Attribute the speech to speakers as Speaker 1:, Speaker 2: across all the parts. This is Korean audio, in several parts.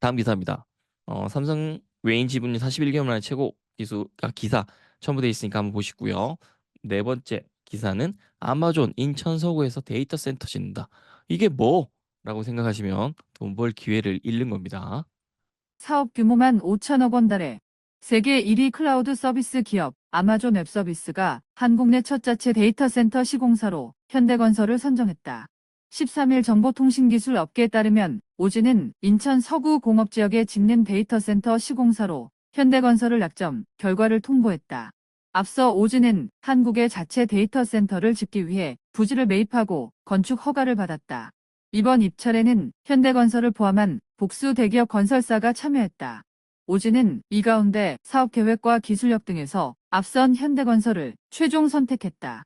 Speaker 1: 다음 기사입니다. 삼성 외인 지분율 41개월 만에 최고 기사 첨부되어 있으니까 한번 보시고요. 네 번째 기사는 아마존 인천 서구에서 데이터 센터 짓는다. 이게 뭐? 라고 생각하시면 돈 벌 기회를 잃는 겁니다.
Speaker 2: 사업 규모만 5천억 원 달에 세계 1위 클라우드 서비스 기업 아마존 웹 서비스가 한국 내 첫 자체 데이터 센터 시공사로 현대건설을 선정했다. 13일 정보통신기술 업계에 따르면 오지는 인천 서구 공업지역에 짓는 데이터 센터 시공사로 현대건설을 낙점 결과를 통보했다. 앞서 오지는 한국의 자체 데이터 센터를 짓기 위해 부지를 매입하고 건축 허가를 받았다. 이번 입찰에는 현대건설을 포함한 복수 대기업 건설사가 참여했다. 오지는 이 가운데 사업계획과 기술력 등에서 앞선 현대건설을 최종 선택했다.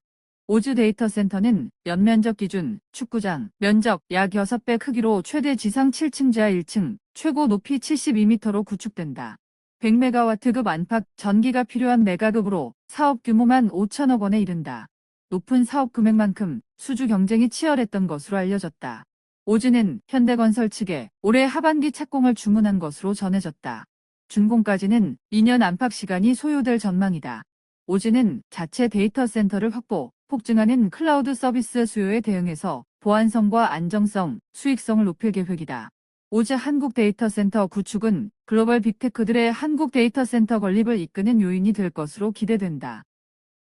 Speaker 2: 오즈 데이터 센터는 연면적 기준, 축구장, 면적 약 6배 크기로 최대 지상 7층 지하 1층, 최고 높이 72m로 구축된다. 100메가와트급 안팎 전기가 필요한 메가급으로 사업 규모만 5천억 원에 이른다. 높은 사업 금액만큼 수주 경쟁이 치열했던 것으로 알려졌다. 오즈는 현대건설 측에 올해 하반기 착공을 주문한 것으로 전해졌다. 준공까지는 2년 안팎 시간이 소요될 전망이다. 오즈는 자체 데이터 센터를 확보, 폭증하는 클라우드 서비스 수요에 대응해서 보안성과 안정성, 수익성을 높일 계획이다. 오즈 한국 데이터 센터 구축은 글로벌 빅테크들의 한국 데이터 센터 건립을 이끄는 요인이 될 것으로 기대된다.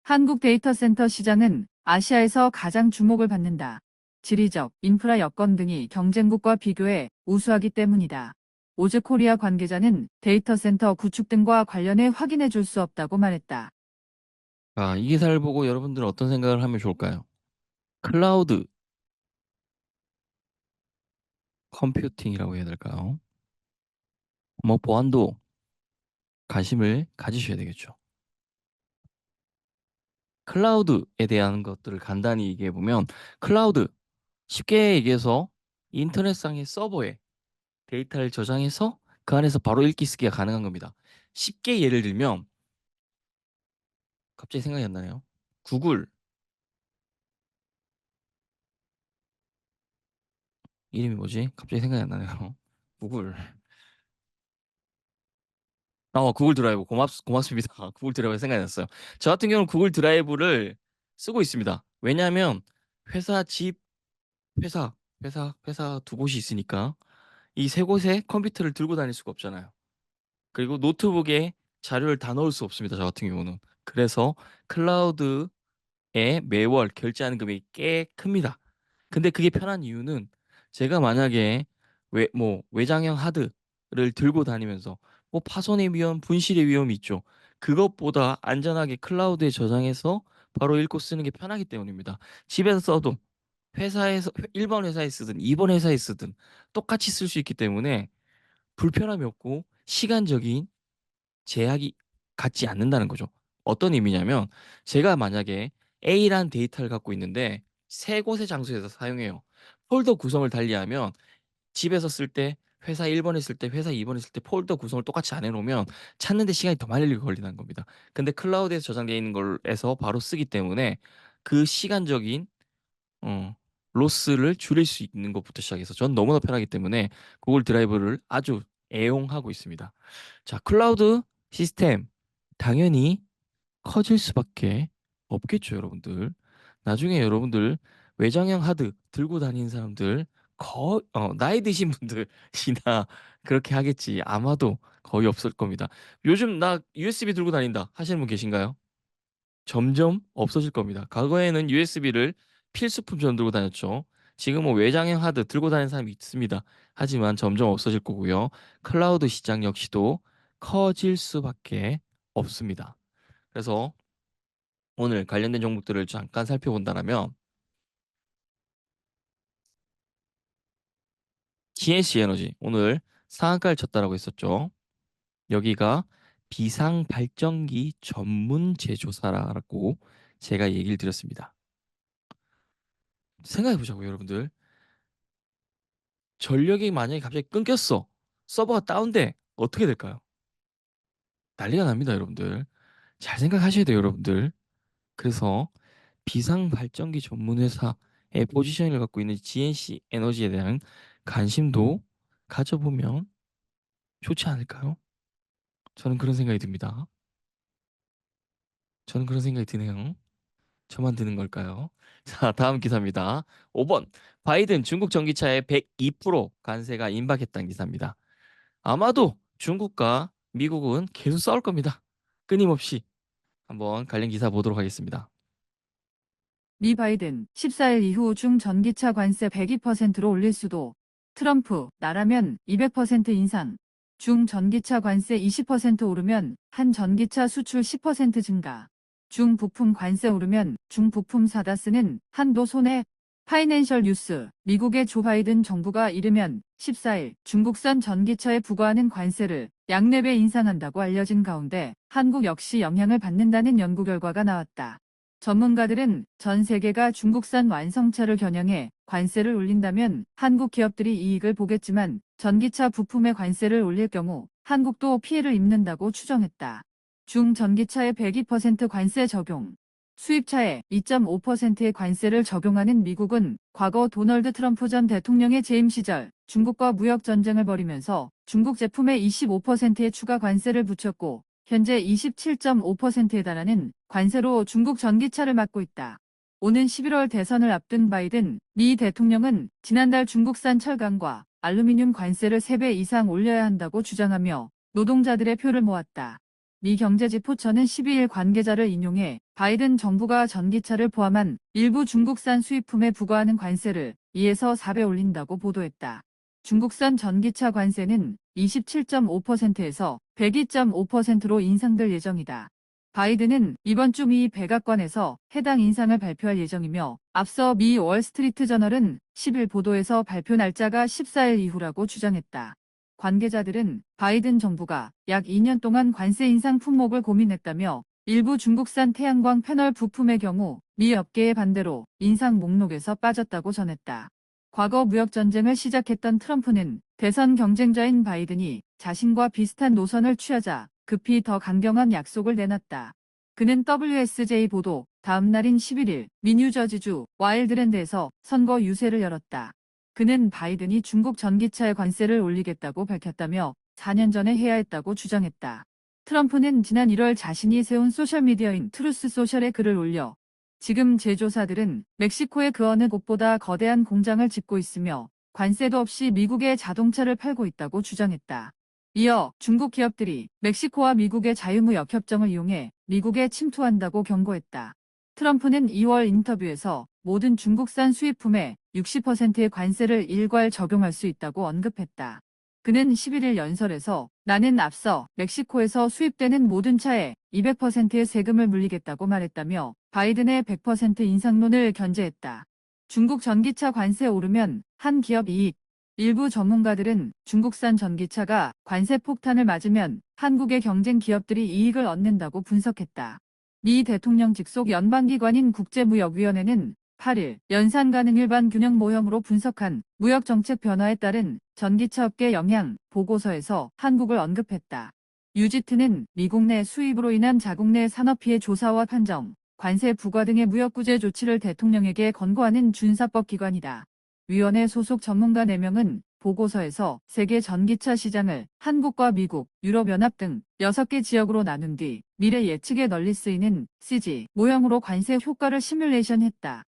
Speaker 2: 한국 데이터 센터 시장은 아시아에서 가장 주목을 받는다. 지리적, 인프라 여건 등이 경쟁국과 비교해 우수하기 때문이다. 오즈 코리아 관계자는 데이터 센터 구축 등과 관련해 확인해 줄 수 없다고 말했다.
Speaker 1: 이 기사를 보고 여러분들은 어떤 생각을 하면 좋을까요? 클라우드 컴퓨팅이라고 해야 될까요? 뭐 보안도 관심을 가지셔야 되겠죠. 클라우드에 대한 것들을 간단히 얘기해 보면 클라우드 쉽게 얘기해서 인터넷상의 서버에 데이터를 저장해서 그 안에서 바로 읽기 쓰기가 가능한 겁니다. 쉽게 예를 들면 갑자기 생각이 안 나네요. 구글 이름이 뭐지? 갑자기 생각이 안 나네요. 구글. 구글 드라이브 고맙습니다. 구글 드라이브 생각이 났어요. 저 같은 경우는 구글 드라이브를 쓰고 있습니다. 왜냐하면 회사, 집, 회사, 회사 두 곳이 있으니까 이 세 곳에 컴퓨터를 들고 다닐 수가 없잖아요. 그리고 노트북에 자료를 다 넣을 수 없습니다. 저 같은 경우는. 그래서 클라우드에 매월 결제하는 금액이 꽤 큽니다. 근데 그게 편한 이유는 제가 만약에 외장형 하드를 들고 다니면서 뭐 파손의 위험, 분실의 위험이 있죠. 그것보다 안전하게 클라우드에 저장해서 바로 읽고 쓰는 게 편하기 때문입니다. 집에서 써도 회사에서 1번 회사에 쓰든 2번 회사에 쓰든 똑같이 쓸 수 있기 때문에 불편함이 없고 시간적인 제약이 갖지 않는다는 거죠. 어떤 의미냐면 제가 만약에 A라는 데이터를 갖고 있는데 세 곳의 장소에서 사용해요. 폴더 구성을 달리하면 집에서 쓸 때 회사 1번에 쓸 때 회사 2번에 쓸 때 폴더 구성을 똑같이 안 해놓으면 찾는데 시간이 더 많이 걸리는 겁니다. 근데 클라우드에서 저장되어 있는 걸에서 바로 쓰기 때문에 그 시간적인 어, 로스를 줄일 수 있는 것부터 시작해서 전 너무나 편하기 때문에 구글 드라이브를 아주 애용하고 있습니다. 자, 클라우드 시스템 당연히 커질 수밖에 없겠죠, 여러분들. 나중에 여러분들 외장형 하드 들고 다니는 사람들 나이 드신 분들이나 그렇게 하겠지. 아마도 거의 없을 겁니다. 요즘 나 USB 들고 다닌다 하시는 분 계신가요? 점점 없어질 겁니다. 과거에는 USB를 필수품처럼 들고 다녔죠. 지금 뭐 외장형 하드 들고 다니는 사람이 있습니다. 하지만 점점 없어질 거고요. 클라우드 시장 역시도 커질 수밖에 없습니다. 그래서 오늘 관련된 종목들을 잠깐 살펴본다면 GNC 에너지 오늘 상한가를 쳤다라고 했었죠. 여기가 비상 발전기 전문 제조사라고 제가 얘기를 드렸습니다. 생각해 보자고요, 여러분들. 전력이 만약에 갑자기 끊겼어. 서버가 다운돼. 어떻게 될까요? 난리가 납니다, 여러분들. 잘 생각하셔야 돼요, 여러분들. 그래서 비상 발전기 전문 회사의 포지션을 갖고 있는 GNC 에너지에 대한 관심도 가져보면 좋지 않을까요? 저는 그런 생각이 듭니다. 저는 그런 생각이 드네요. 저만 드는 걸까요? 자, 다음 기사입니다. 5번. 바이든 중국 전기차에 102% 관세가 임박했다는 기사입니다. 아마도 중국과 미국은 계속 싸울 겁니다. 끊임없이. 한번 관련 기사 보도록 하겠습니다.
Speaker 2: 미 바이든 14일 이후 중 전기차 관세 102%로 올릴 수도. 트럼프 나라면 200% 인상. 중 전기차 관세 20% 오르면 한 전기차 수출 10% 증가. 중 부품 관세 오르면 중 부품 사다 쓰는 한도 손해. 파이낸셜 뉴스 미국의 조 바이든 정부가 이르면 14일 중국산 전기차에 부과하는 관세를 약 4배 인상한다고 알려진 가운데 한국 역시 영향을 받는다는 연구 결과가 나왔다. 전문가들은 전 세계가 중국산 완성차를 겨냥해 관세를 올린다면 한국 기업들이 이익을 보겠지만 전기차 부품의 관세를 올릴 경우 한국도 피해를 입는다고 추정했다. 중 전기차에 102% 관세 적용. 수입차에 2.5%의 관세를 적용하는 미국은 과거 도널드 트럼프 전 대통령의 재임 시절 중국과 무역 전쟁을 벌이면서 중국 제품에 25%의 추가 관세를 붙였고 현재 27.5%에 달하는 관세로 중국 전기차를 막고 있다. 오는 11월 대선을 앞둔 바이든 미 대통령은 지난달 중국산 철강과 알루미늄 관세를 3배 이상 올려야 한다고 주장하며 노동자들의 표를 모았다. 미 경제지포처는 12일 관계자를 인용해 바이든 정부가 전기차를 포함한 일부 중국산 수입품에 부과하는 관세를 2에서 4배 올린다고 보도했다. 중국산 전기차 관세는 27.5%에서 102.5%로 인상될 예정이다. 바이든은 이번 주 미 백악관에서 해당 인상을 발표할 예정이며 앞서 미 월스트리트 저널은 10일 보도에서 발표 날짜가 14일 이후라고 주장했다. 관계자들은 바이든 정부가 약 2년 동안 관세 인상 품목을 고민했다며 일부 중국산 태양광 패널 부품의 경우 미 업계의 반대로 인상 목록에서 빠졌다고 전했다. 과거 무역 전쟁을 시작했던 트럼프는 대선 경쟁자인 바이든이 자신과 비슷한 노선을 취하자 급히 더 강경한 약속을 내놨다. 그는 WSJ 보도 다음 날인 11일 미뉴저지주 와일드랜드에서 선거 유세를 열었다. 그는 바이든이 중국 전기차에 관세를 올리겠다고 밝혔다며 4년 전에 해야 했다고 주장했다. 트럼프는 지난 1월 자신이 세운 소셜미디어인 트루스 소셜에 글을 올려 지금 제조사들은 멕시코의 그 어느 곳보다 거대한 공장을 짓고 있으며 관세도 없이 미국에 자동차를 팔고 있다고 주장했다. 이어 중국 기업들이 멕시코와 미국의 자유무역 협정을 이용해 미국에 침투한다고 경고했다. 트럼프는 2월 인터뷰에서 모든 중국산 수입품에 60%의 관세를 일괄 적용할 수 있다고 언급했다. 그는 11일 연설에서 나는 앞서 멕시코에서 수입되는 모든 차에 200%의 세금을 물리겠다고 말했다며 바이든의 100% 인상론을 견제했다. 중국 전기차 관세 오르면 한 기업 이익. 일부 전문가들은 중국산 전기차가 관세 폭탄을 맞으면 한국의 경쟁 기업들이 이익을 얻는다고 분석했다. 미 대통령 직속 연방기관인 국제무역위원회는 8일 연산 가능 일반 균형 모형으로 분석한 무역 정책 변화에 따른 전기차 업계 영향 보고서에서 한국을 언급했다. 유지트는 미국 내 수입으로 인한 자국 내 산업 피해 조사와 판정, 관세 부과 등의 무역 구제 조치를 대통령에게 권고하는 준사법 기관이다. 위원회 소속 전문가 4명은 보고서에서 세계 전기차 시장을 한국과 미국, 유럽연합 등 6개 지역으로 나눈 뒤 미래 예측에 널리 쓰이는 CG 모형으로 관세 효과를 시뮬레이션했다.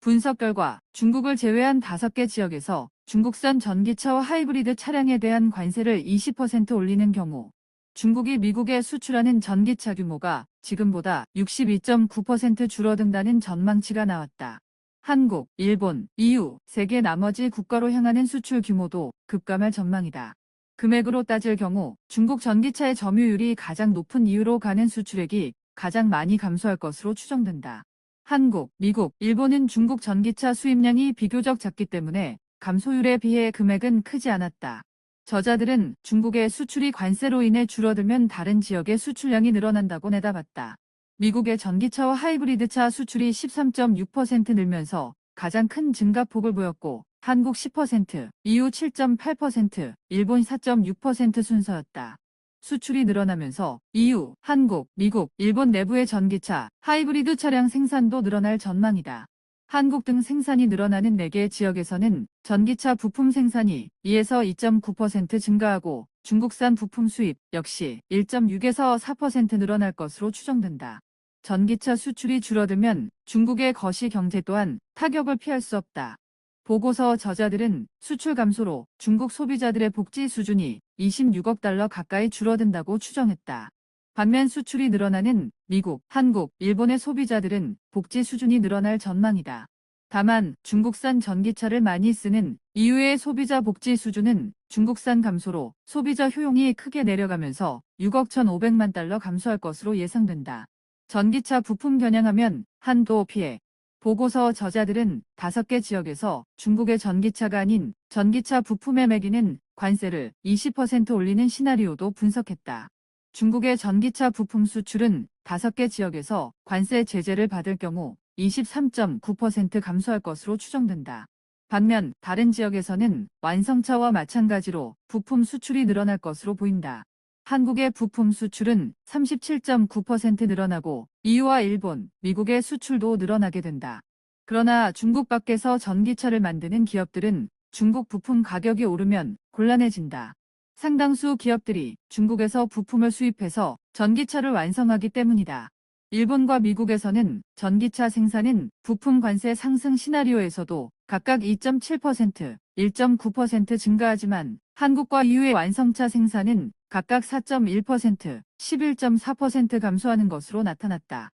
Speaker 2: 분석 결과 중국을 제외한 5개 지역에서 중국산 전기차와 하이브리드 차량에 대한 관세를 20% 올리는 경우 중국이 미국에 수출하는 전기차 규모가 지금보다 62.9% 줄어든다는 전망치가 나왔다. 한국, 일본, EU, 세계 나머지 국가로 향하는 수출 규모도 급감할 전망이다. 금액으로 따질 경우 중국 전기차의 점유율이 가장 높은 이유로 가는 수출액이 가장 많이 감소할 것으로 추정된다. 한국, 미국, 일본은 중국 전기차 수입량이 비교적 작기 때문에 감소율에 비해 금액은 크지 않았다. 저자들은 중국의 수출이 관세로 인해 줄어들면 다른 지역의 수출량이 늘어난다고 내다봤다. 미국의 전기차와 하이브리드차 수출이 13.6% 늘면서 가장 큰 증가폭을 보였고 한국 10%, EU 7.8%, 일본 4.6% 순서였다. 수출이 늘어나면서 EU, 한국, 미국, 일본 내부의 전기차, 하이브리드 차량 생산도 늘어날 전망이다. 한국 등 생산이 늘어나는 4개 지역에서는 전기차 부품 생산이 2에서 2.9% 증가하고 중국산 부품 수입 역시 1.6에서 4% 늘어날 것으로 추정된다. 전기차 수출이 줄어들면 중국의 거시 경제 또한 타격을 피할 수 없다. 보고서 저자들은 수출 감소로 중국 소비자들의 복지 수준이 26억 달러 가까이 줄어든다고 추정했다. 반면 수출이 늘어나는 미국, 한국, 일본의 소비자들은 복지 수준이 늘어날 전망이다. 다만 중국산 전기차를 많이 쓰는 EU의 소비자 복지 수준은 중국산 감소로 소비자 효용이 크게 내려가면서 6억 1,500만 달러 감소할 것으로 예상된다. 전기차 부품 겨냥하면 한도 피해. 보고서 저자들은 5개 지역에서 중국의 전기차가 아닌 전기차 부품에 매기는 관세를 20% 올리는 시나리오도 분석했다. 중국의 전기차 부품 수출은 5개 지역에서 관세 제재를 받을 경우 23.9% 감소할 것으로 추정된다. 반면 다른 지역에서는 완성차와 마찬가지로 부품 수출이 늘어날 것으로 보인다. 한국의 부품 수출은 37.9% 늘어나고 EU와 일본, 미국의 수출도 늘어나게 된다. 그러나 중국 밖에서 전기차를 만드는 기업들은 중국 부품 가격이 오르면 곤란해진다. 상당수 기업들이 중국에서 부품을 수입해서 전기차를 완성하기 때문이다. 일본과 미국에서는 전기차 생산은 부품 관세 상승 시나리오에서도 각각 2.7%, 1.9% 증가하지만 한국과 EU의 완성차 생산은 각각 4.1%, 11.4% 감소하는 것으로 나타났다.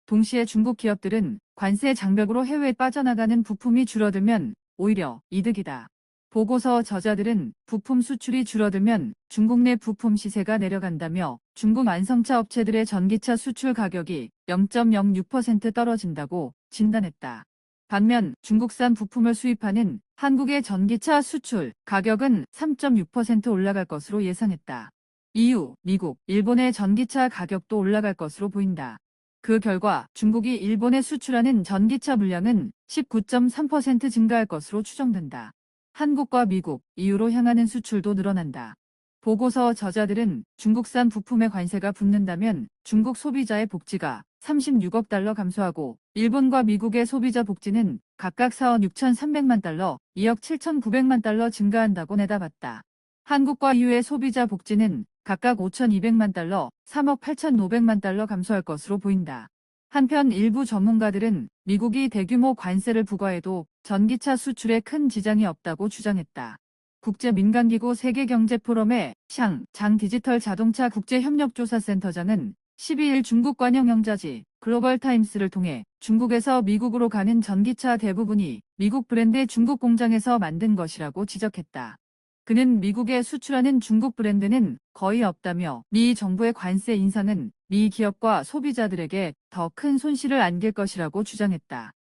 Speaker 2: 동시에 중국 기업들은 관세 장벽으로 해외에 빠져나가는 부품이 줄어들면 오히려 이득이다. 보고서 저자들은 부품 수출이 줄어들면 중국 내 부품 시세가 내려간다며 중국 완성차 업체들의 전기차 수출 가격이 0.06% 떨어진다고 진단했다. 반면 중국산 부품을 수입하는 한국의 전기차 수출 가격은 3.6% 올라갈 것으로 예상했다. EU, 미국, 일본의 전기차 가격도 올라갈 것으로 보인다. 그 결과 중국이 일본에 수출하는 전기차 물량은 19.3% 증가할 것으로 추정된다. 한국과 미국, EU로 향하는 수출도 늘어난다. 보고서 저자들은 중국산 부품에 관세가 붙는다면 중국 소비자의 복지가 36억 달러 감소하고 일본과 미국의 소비자 복지는 각각 4억 6,300만 달러, 2억 7,900만 달러 증가한다고 내다봤다. 한국과 EU의 소비자 복지는 각각 5,200만 달러, 3억 8,500만 달러 감소할 것으로 보인다. 한편 일부 전문가들은 미국이 대규모 관세를 부과해도 전기차 수출에 큰 지장이 없다고 주장했다. 국제민간기구 세계경제포럼의 장 디지털 자동차 국제협력조사센터장은 12일 중국 관영 영자지 글로벌타임스를 통해 중국에서 미국으로 가는 전기차 대부분이 미국 브랜드의 중국 공장에서 만든 것이라고 지적했다. 그는 미국에 수출하는 중국 브랜드는 거의 없다며 미 정부의 관세 인상은 미 기업과 소비자들에게 더 큰 손실을 안길 것이라고 주장했다.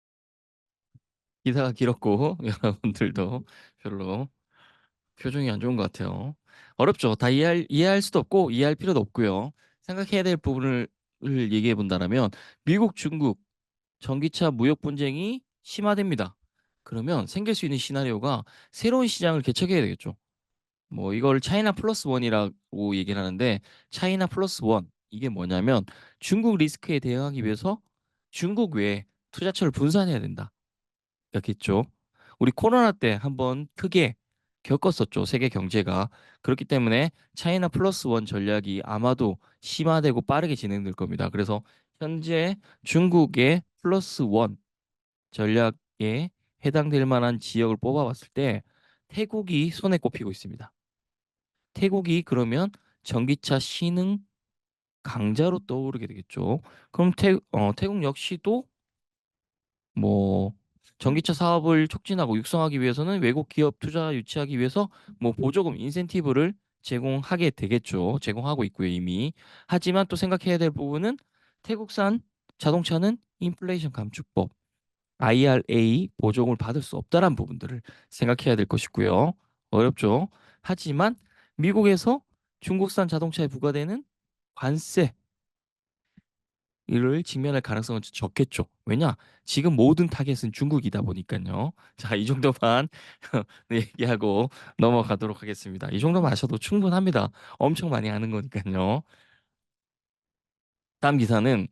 Speaker 1: 기사가 길었고 여러분들도 별로 표정이 안 좋은 것 같아요. 어렵죠. 다 이해할 수도 없고 이해할 필요도 없고요. 생각해야 될 부분을 얘기해 본다면 미국, 중국 전기차 무역 분쟁이 심화됩니다. 그러면 생길 수 있는 시나리오가 새로운 시장을 개척해야 되겠죠. 뭐 이걸 차이나 플러스 원이라고 얘기를 하는데 차이나 플러스 원 이게 뭐냐면 중국 리스크에 대응하기 위해서 중국 외에 투자처를 분산해야 된다. 겠죠. 우리 코로나 때 한번 크게 겪었었죠. 세계 경제가. 그렇기 때문에 차이나 플러스 원 전략이 아마도 심화되고 빠르게 진행될 겁니다. 그래서 현재 중국의 플러스 원 전략에 해당될 만한 지역을 뽑아봤을 때 태국이 손에 꼽히고 있습니다. 태국이 그러면 전기차 신흥 강자로 떠오르게 되겠죠. 그럼 태국 역시도 뭐 전기차 사업을 촉진하고 육성하기 위해서는 외국 기업 투자 유치하기 위해서 뭐 보조금 인센티브를 제공하게 되겠죠. 제공하고 있고요, 이미. 하지만 또 생각해야 될 부분은 태국산 자동차는 인플레이션 감축법, IRA 보조금을 받을 수 없다는 부분들을 생각해야 될 것이고요. 어렵죠. 하지만 미국에서 중국산 자동차에 부과되는 관세 이를 직면할 가능성은 적겠죠. 왜냐? 지금 모든 타겟은 중국이다 보니까요. 자, 이 정도만 얘기하고 넘어가도록 하겠습니다. 이 정도만 아셔도 충분합니다. 엄청 많이 아는 거니까요. 다음 기사는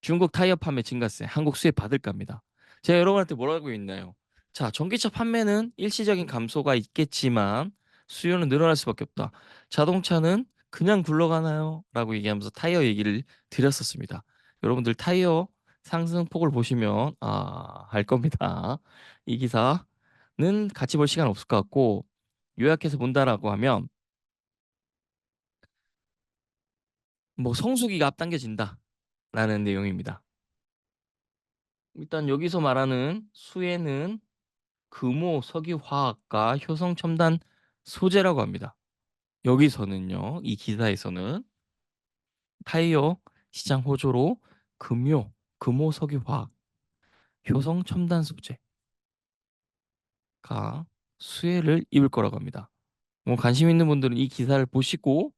Speaker 1: 중국 타이어 판매 증가세, 한국 수입 받을까입니다. 제가 여러분한테 뭐라고 했나요? 자, 전기차 판매는 일시적인 감소가 있겠지만 수요는 늘어날 수밖에 없다. 자동차는 그냥 굴러가나요? 라고 얘기하면서 타이어 얘기를 드렸었습니다. 여러분들 타이어 상승폭을 보시면 알 겁니다. 이 기사는 같이 볼 시간 없을 것 같고 요약해서 본다라고 하면 뭐 성수기가 앞당겨진다라는 내용입니다. 일단 여기서 말하는 수혜는 금호 석유화학과 효성 첨단 소재라고 합니다. 여기서는요, 이 기사에서는 타이어 시장 호조로 금호 석유화학, 효성 첨단 소재가 수혜를 입을 거라고 합니다. 뭐 관심 있는 분들은 이 기사를 보시고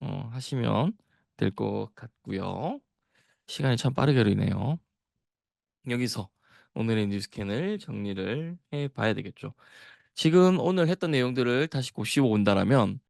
Speaker 1: 하시면 될 것 같고요. 시간이 참 빠르게 흐르네요. 여기서 오늘의 뉴스캔을 정리를 해봐야 되겠죠. 지금 오늘 했던 내용들을 다시 곱씹어 본다라면